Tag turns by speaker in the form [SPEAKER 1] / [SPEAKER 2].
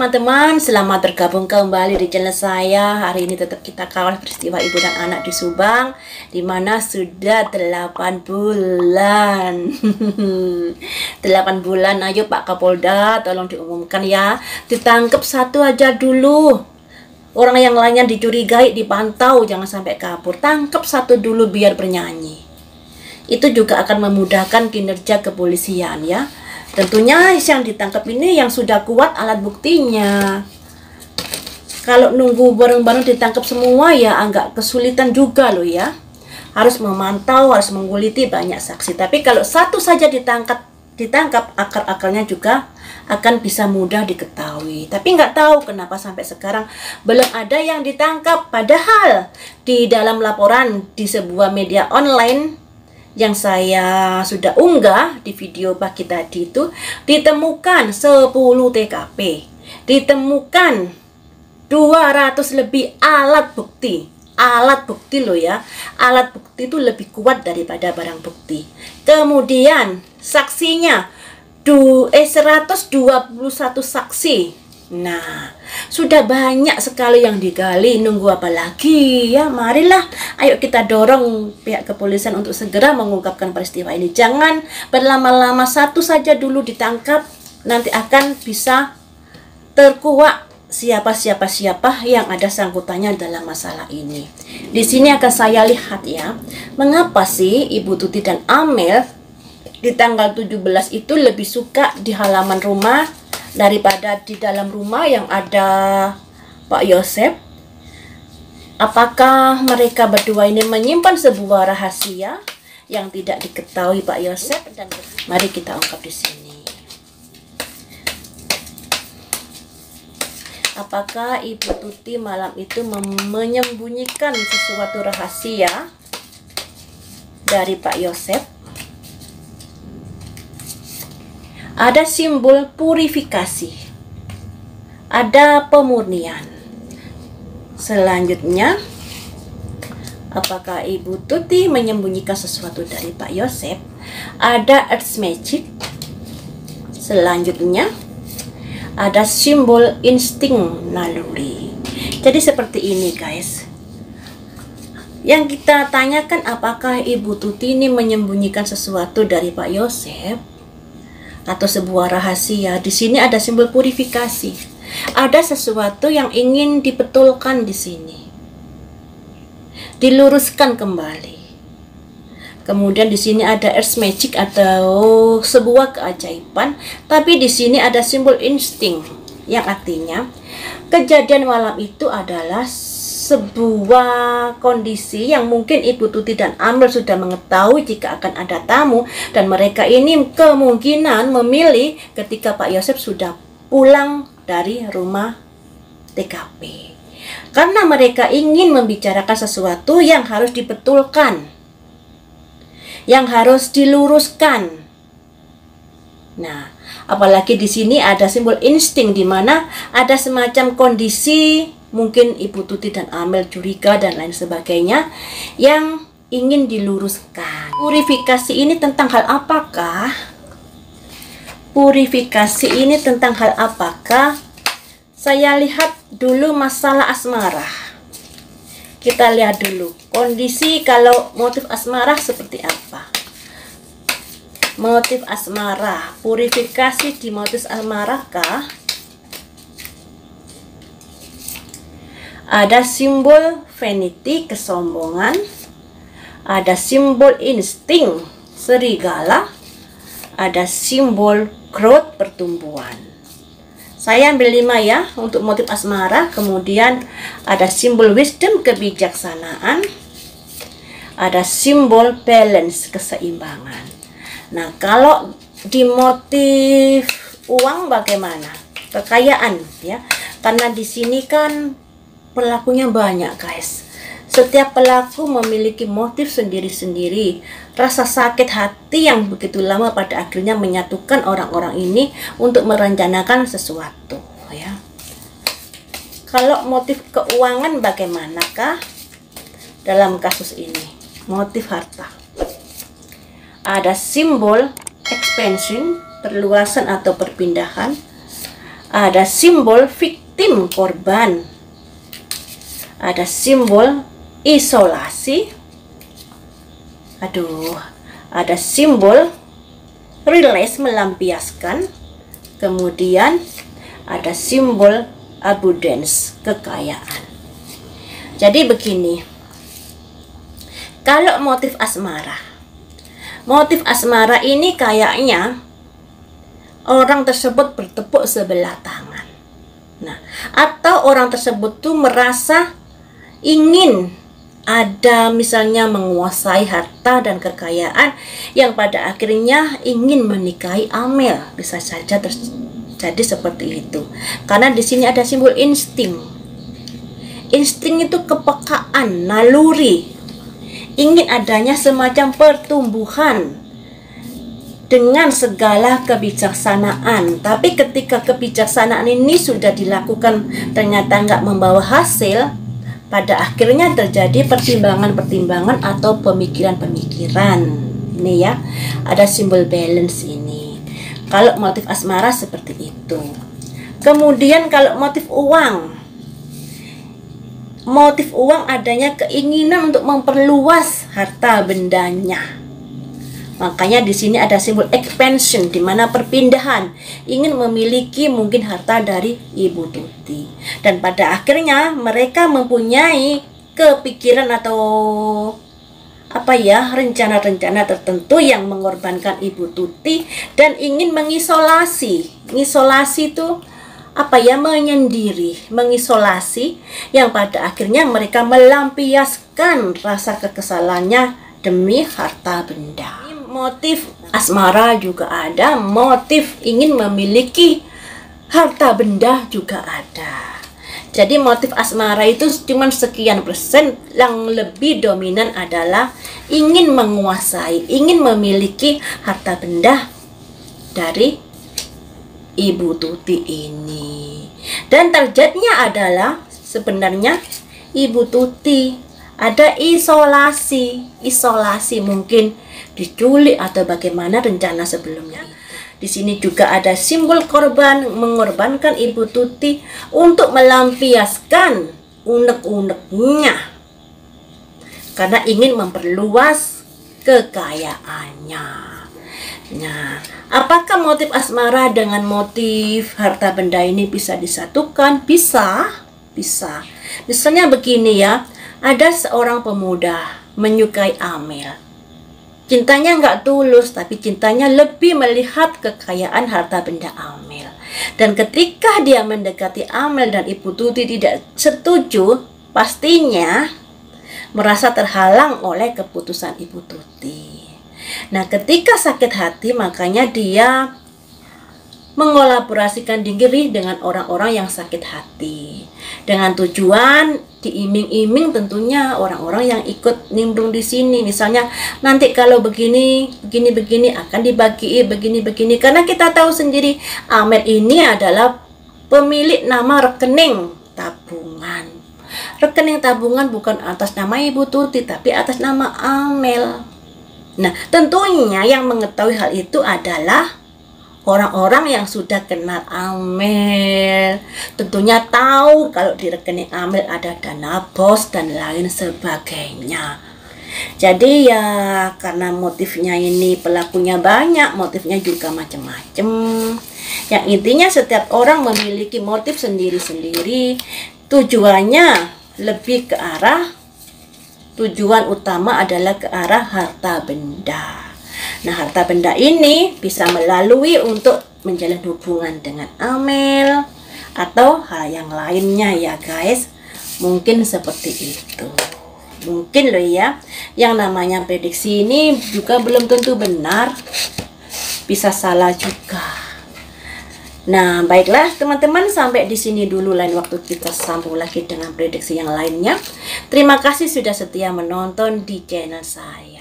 [SPEAKER 1] teman-teman, selamat bergabung kembali di channel saya. Hari ini tetap kita kawal peristiwa ibu dan anak di Subang, dimana sudah 8 bulan 8 bulan. Ayo Pak Kapolda, tolong diumumkan ya. Ditangkap satu aja dulu. Orang yang lainnya dicurigai, dipantau, jangan sampai kabur. Tangkap satu dulu biar bernyanyi. Itu juga akan memudahkan kinerja kepolisian ya. Tentunya yang ditangkap ini yang sudah kuat alat buktinya. Kalau nunggu bareng-bareng ditangkap semua ya agak kesulitan juga loh ya. Harus memantau, harus menguliti banyak saksi. Tapi kalau satu saja ditangkap akar-akarnya juga akan bisa mudah diketahui. Tapi nggak tahu kenapa sampai sekarang belum ada yang ditangkap. Padahal di dalam laporan di sebuah media online yang saya sudah unggah di video pagi tadi itu, ditemukan 10 TKP, ditemukan 200 lebih alat bukti loh ya. Alat bukti itu lebih kuat daripada barang bukti. Kemudian saksinya 121 saksi. Nah, sudah banyak sekali yang digali, nunggu apa lagi ya? Marilah, ayo kita dorong pihak kepolisian untuk segera mengungkapkan peristiwa ini. Jangan berlama-lama, satu saja dulu ditangkap, nanti akan bisa terkuak siapa yang ada sangkutannya dalam masalah ini. Di sini akan saya lihat ya, mengapa sih Ibu Tuti dan Amel di tanggal 17 itu lebih suka di halaman rumah daripada di dalam rumah yang ada Pak Yosep. Apakah mereka berdua ini menyimpan sebuah rahasia yang tidak diketahui Pak Yosep? Dan mari kita ungkap di sini. Apakah Ibu Tuti malam itu menyembunyikan sesuatu rahasia dari Pak Yosep? Ada simbol purifikasi, ada pemurnian. Selanjutnya, apakah Ibu Tuti menyembunyikan sesuatu dari Pak Yosep? Ada earth magic. Selanjutnya, ada simbol insting naluri. Jadi seperti ini guys. Yang kita tanyakan, apakah Ibu Tuti ini menyembunyikan sesuatu dari Pak Yosep atau sebuah rahasia? Di sini ada simbol purifikasi. Ada sesuatu yang ingin dibetulkan di sini, diluruskan kembali. Kemudian di sini ada earth magic atau sebuah keajaiban, tapi di sini ada simbol insting yang artinya kejadian malam itu adalah sebuah kondisi yang mungkin Ibu Tuti dan Amel sudah mengetahui jika akan ada tamu, dan mereka ini kemungkinan memilih ketika Pak Yosep sudah pulang dari rumah TKP, karena mereka ingin membicarakan sesuatu yang harus dibetulkan, yang harus diluruskan. Nah, apalagi di sini ada simbol insting, di mana ada semacam kondisi mungkin Ibu Tuti dan Amel curiga dan lain sebagainya yang ingin diluruskan. Purifikasi ini tentang hal apakah? Purifikasi ini tentang hal apakah? Saya lihat dulu masalah asmara. Kita lihat dulu kondisi kalau motif asmara seperti apa. Motif asmara, purifikasi di motif asmara kah? Ada simbol vanity, kesombongan. Ada simbol insting, serigala. Ada simbol growth, pertumbuhan. Saya ambil 5 ya untuk motif asmara. Kemudian ada simbol wisdom, kebijaksanaan. Ada simbol balance, keseimbangan. Nah, kalau di motif uang bagaimana? Kekayaan ya. Karena di sini kan pelakunya banyak guys. Setiap pelaku memiliki motif sendiri-sendiri. Rasa sakit hati yang begitu lama pada akhirnya menyatukan orang-orang ini untuk merencanakan sesuatu ya. Kalau motif keuangan bagaimanakah dalam kasus ini? Motif harta. Ada simbol expansion, perluasan atau perpindahan. ada simbol victim, korban, ada simbol isolasi, ada simbol release, melampiaskan, kemudian ada simbol abundance, kekayaan. Jadi begini, kalau motif asmara ini kayaknya orang tersebut bertepuk sebelah tangan. Nah, atau orang tersebut tuh merasa ingin ada misalnya menguasai harta dan kekayaan yang pada akhirnya ingin menikahi Amel. Bisa saja terjadi seperti itu. Karena di sini ada simbol insting. Insting itu kepekaan, naluri. Ingin adanya semacam pertumbuhan dengan segala kebijaksanaan. Tapi ketika kebijaksanaan ini sudah dilakukan ternyata nggak membawa hasil, pada akhirnya terjadi pertimbangan-pertimbangan atau pemikiran-pemikiran. Ini ya, ada simbol balance ini. Kalau motif asmara seperti itu. Kemudian kalau motif uang adanya keinginan untuk memperluas harta bendanya. Makanya di sini ada simbol expansion, di mana perpindahan, ingin memiliki mungkin harta dari Ibu Tuti. Dan pada akhirnya mereka mempunyai kepikiran atau rencana-rencana tertentu yang mengorbankan Ibu Tuti dan ingin mengisolasi. Isolasi itu menyendiri, mengisolasi, yang pada akhirnya mereka melampiaskan rasa kekesalannya demi harta benda. Motif asmara juga ada, motif ingin memiliki harta benda juga ada. Jadi motif asmara itu cuma sekian persen, yang lebih dominan adalah ingin menguasai, ingin memiliki harta benda dari Ibu Tuti ini. Dan targetnya adalah sebenarnya Ibu Tuti ada isolasi mungkin diculik atau bagaimana rencana sebelumnya. Di sini juga ada simbol korban, mengorbankan Ibu Tuti untuk melampiaskan unek-uneknya karena ingin memperluas kekayaannya. Nah, apakah motif asmara dengan motif harta benda ini bisa disatukan? Bisa. Misalnya begini ya, ada seorang pemuda menyukai Amel. Cintanya nggak tulus, tapi cintanya lebih melihat kekayaan harta benda Amel. Dan ketika dia mendekati Amel dan Ibu Tuti tidak setuju, pastinya merasa terhalang oleh keputusan Ibu Tuti. Nah, ketika sakit hati, makanya dia mengolaborasikan diri dengan orang-orang yang sakit hati, dengan tujuan diiming-iming tentunya orang-orang yang ikut nimbrung di sini. Misalnya nanti kalau begini akan dibagi begini, karena kita tahu sendiri Amel ini adalah pemilik nama rekening tabungan. Rekening tabungan bukan atas nama Ibu Tuti, tapi atas nama Amel. Nah, tentunya yang mengetahui hal itu adalah orang-orang yang sudah kenal Amel. Tentunya tahu kalau di rekening Amel ada dana bos dan lain sebagainya. Jadi ya karena motifnya ini pelakunya banyak, motifnya juga macam-macam. Yang intinya setiap orang memiliki motif sendiri-sendiri. Tujuannya lebih ke arah, tujuan utama adalah ke arah harta benda. Nah, harta benda ini bisa melalui untuk menjalin hubungan dengan Amel atau hal yang lainnya ya guys. Mungkin seperti itu. Mungkin loh ya, yang namanya prediksi ini juga belum tentu benar, bisa salah juga. Nah, baiklah teman-teman, sampai di sini dulu, lain waktu kita sambung lagi dengan prediksi yang lainnya. Terima kasih sudah setia menonton di channel saya.